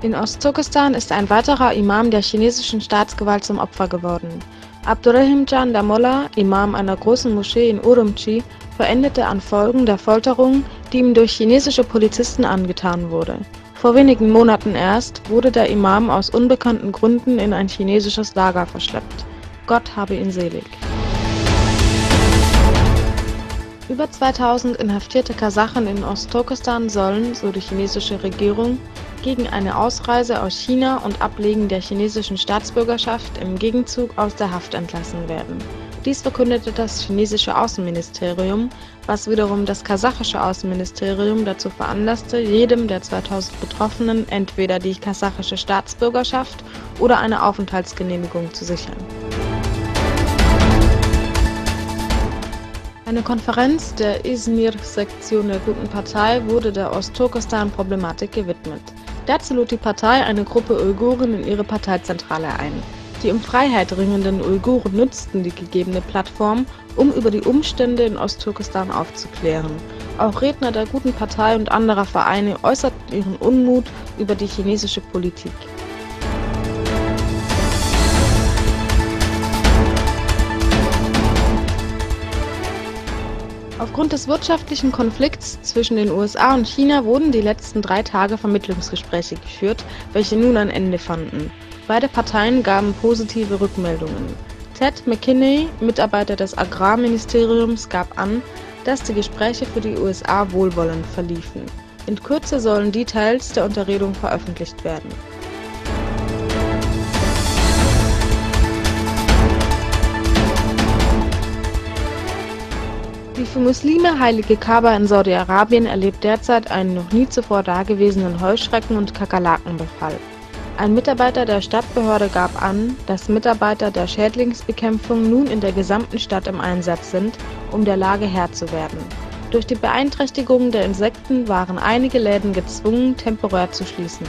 In Ostturkestan ist ein weiterer Imam der chinesischen Staatsgewalt zum Opfer geworden. Abdurrahimjan Damollah, Imam einer großen Moschee in Urumqi, verendete an Folgen der Folterung, die ihm durch chinesische Polizisten angetan wurde. Vor wenigen Monaten erst wurde der Imam aus unbekannten Gründen in ein chinesisches Lager verschleppt. Gott habe ihn selig. Über 2000 inhaftierte Kasachen in Ostturkestan sollen, so die chinesische Regierung, gegen eine Ausreise aus China und Ablegen der chinesischen Staatsbürgerschaft im Gegenzug aus der Haft entlassen werden. Dies verkündete das chinesische Außenministerium, was wiederum das kasachische Außenministerium dazu veranlasste, jedem der 2000 Betroffenen entweder die kasachische Staatsbürgerschaft oder eine Aufenthaltsgenehmigung zu sichern. Eine Konferenz der Izmir-Sektion der Guten Partei wurde der Ostturkestan-Problematik gewidmet. Dazu lud die Partei eine Gruppe Uiguren in ihre Parteizentrale ein. Die um Freiheit ringenden Uiguren nutzten die gegebene Plattform, um über die Umstände in Ostturkestan aufzuklären. Auch Redner der Guten Partei und anderer Vereine äußerten ihren Unmut über die chinesische Politik. Aufgrund des wirtschaftlichen Konflikts zwischen den USA und China wurden die letzten 3 Tage Vermittlungsgespräche geführt, welche nun ein Ende fanden. Beide Parteien gaben positive Rückmeldungen. Ted McKinney, Mitarbeiter des Agrarministeriums, gab an, dass die Gespräche für die USA wohlwollend verliefen. In Kürze sollen Details der Unterredung veröffentlicht werden. Die für Muslime heilige Kaaba in Saudi-Arabien erlebt derzeit einen noch nie zuvor dagewesenen Heuschrecken- und Kakerlakenbefall. Ein Mitarbeiter der Stadtbehörde gab an, dass Mitarbeiter der Schädlingsbekämpfung nun in der gesamten Stadt im Einsatz sind, um der Lage Herr zu werden. Durch die Beeinträchtigung der Insekten waren einige Läden gezwungen, temporär zu schließen.